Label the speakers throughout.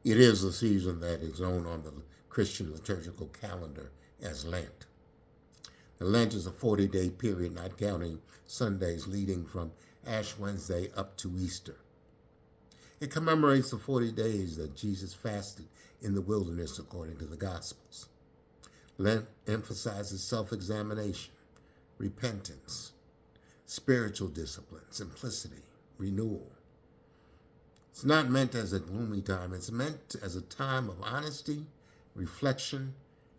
Speaker 1: It is a season that is known on the Christian liturgical calendar as Lent. The Lent is a 40-day period, not counting Sundays leading from Ash Wednesday up to Easter. It commemorates the 40 days that Jesus fasted in the wilderness according to the Gospels. Lent emphasizes self-examination, repentance, spiritual discipline, simplicity, renewal. It's not meant as a gloomy time. It's meant as a time of honesty, reflection,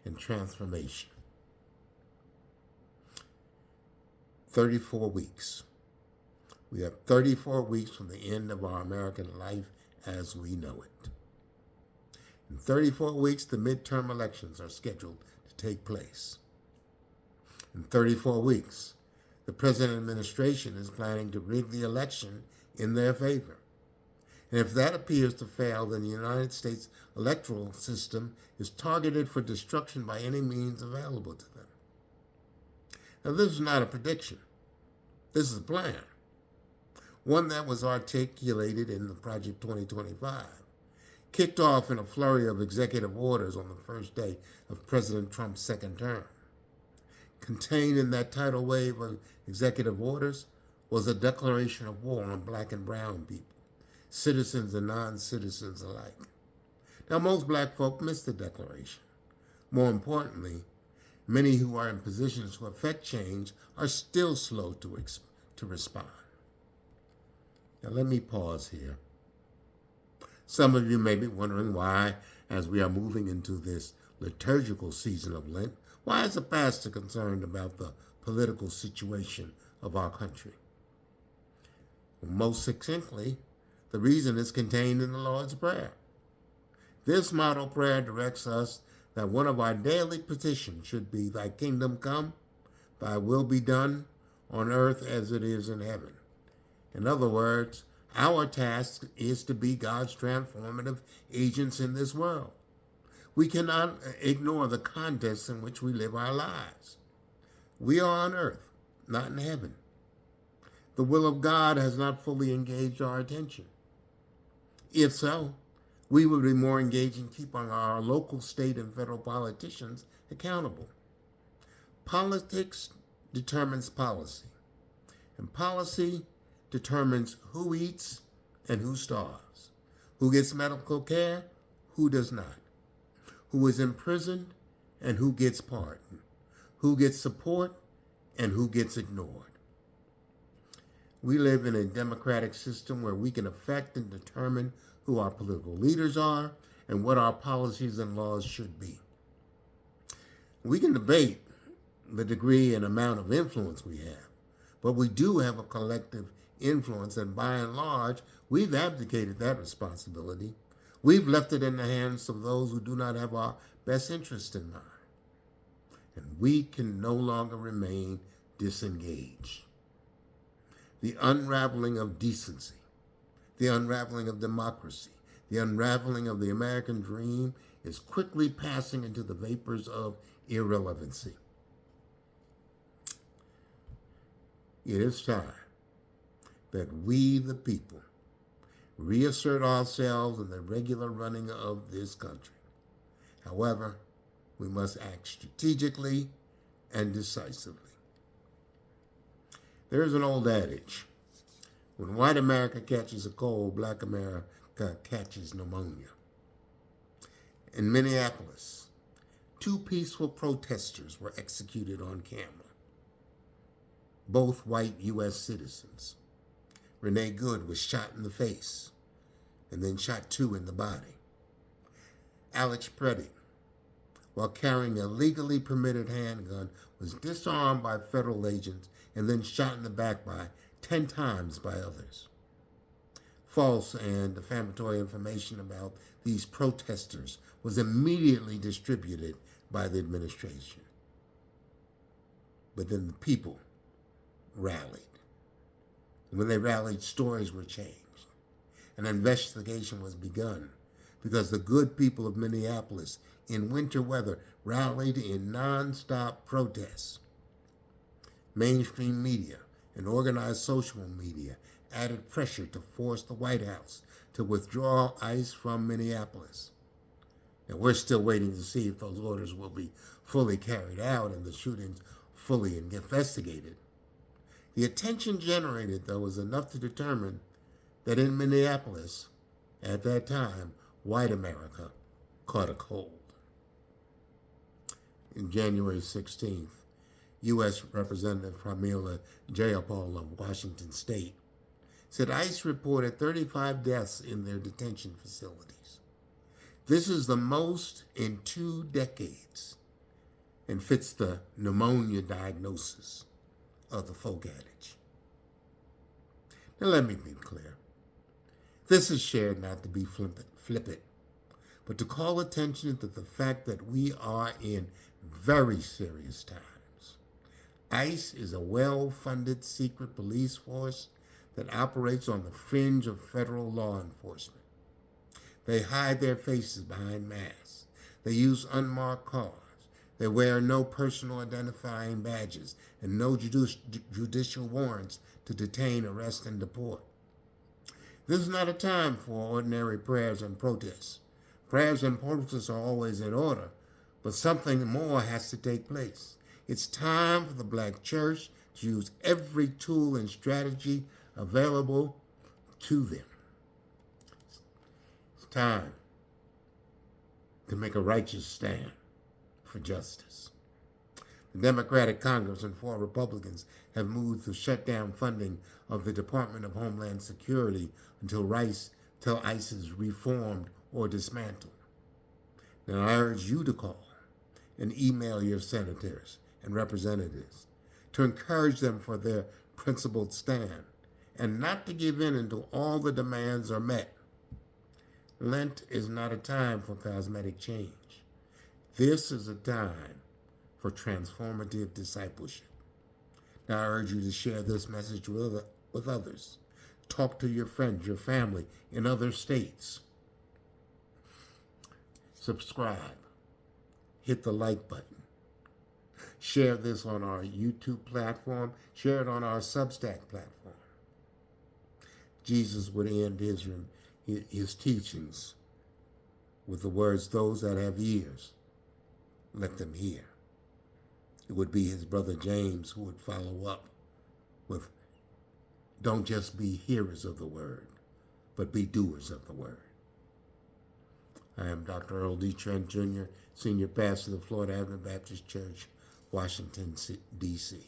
Speaker 1: and transformation. 34 weeks. We have 34 weeks from the end of our American life as we know it. In 34 weeks, the midterm elections are scheduled to take place. In 34 weeks, the present administration is planning to rig the election in their favor. And if that appears to fail, then the United States electoral system is targeted for destruction by any means available to them. Now, this is not a prediction. This is a plan. One that was articulated in the Project 2025, kicked off in a flurry of executive orders on the first day of President Trump's second term. Contained in that tidal wave of executive orders was a declaration of war on black and brown people, citizens and non-citizens alike. Now, most black folk missed the declaration. More importantly, many who are in positions to affect change are still slow to respond. Now, let me pause here. Some of you may be wondering why, as we are moving into this liturgical season of Lent, why is the pastor concerned about the political situation of our country? Well, most succinctly, the reason is contained in the Lord's Prayer. This model prayer directs us that one of our daily petitions should be, "Thy kingdom come, thy will be done on earth as it is in heaven." In other words, our task is to be God's transformative agents in this world. We cannot ignore the context in which we live our lives. We are on earth, not in heaven. The will of God has not fully engaged our attention. If so, we would be more engaged in keeping our local, state, and federal politicians accountable. Politics determines policy, and policy determines who eats and who starves, who gets medical care, who does not, who is imprisoned and who gets pardoned, who gets support and who gets ignored. We live in a democratic system where we can affect and determine who our political leaders are and what our policies and laws should be. We can debate the degree and amount of influence we have, but we do have a collective influence, and by and large, we've abdicated that responsibility. We've left it in the hands of those who do not have our best interest in mind. And we can no longer remain disengaged. The unraveling of decency, the unraveling of democracy, the unraveling of the American dream is quickly passing into the vapors of irrelevancy. It is time that we, the people, reassert ourselves in the regular running of this country. However, we must act strategically and decisively. There is an old adage: when white America catches a cold, black America catches pneumonia. In Minneapolis, 2 peaceful protesters were executed on camera. Both white U.S. citizens. Renee Good was shot in the face and then shot 2 in the body. Alex Preddy, while carrying a legally permitted handgun, was disarmed by federal agents and then shot in the back by 10 times by others. False and defamatory information about these protesters was immediately distributed by the administration. But then the people rallied. When they rallied, stories were changed. An investigation was begun because the good people of Minneapolis in winter weather rallied in non-stop protests. Mainstream media and organized social media added pressure to force the White House to withdraw ICE from Minneapolis. And we're still waiting to see if those orders will be fully carried out and the shootings fully investigated. The attention generated, though, was enough to determine that in Minneapolis, at that time, white America caught a cold. On January 16th, U.S. Representative Pramila Jayapal of Washington State said ICE reported 35 deaths in their detention facilities. This is the most in 2 decades and fits the pneumonia diagnosis of the folk adage. Now let me be clear. This is shared not to be flippant, but to call attention to the fact that we are in very serious times. ICE is a well-funded secret police force that operates on the fringe of federal law enforcement. They hide their faces behind masks. They use unmarked cars. They wear no personal identifying badges and no judicial warrants to detain, arrest, and deport. This is not a time for ordinary prayers and protests. Prayers and protests are always in order, but something more has to take place. It's time for the Black church to use every tool and strategy available to them. It's time to make a righteous stand for justice. The Democratic Congress and 4 Republicans have moved to shut down funding of the Department of Homeland Security until ICE is reformed or dismantled. Now I urge you to call and email your senators and representatives to encourage them for their principled stand and not to give in until all the demands are met. Lent is not a time for cosmetic change. This is a time for transformative discipleship. Now I urge you to share this message with others. Talk to your friends, your family in other states. Subscribe. Hit the like button. Share this on our YouTube platform. Share it on our Substack platform. Jesus would end his teachings with the words, "Those that have ears, let them hear." It would be his brother James who would follow up with, "Don't just be hearers of the word, but be doers of the word." I am Dr. Earl D. Trent, Jr., Senior Pastor of the Florida Avenue Baptist Church, Washington, D.C.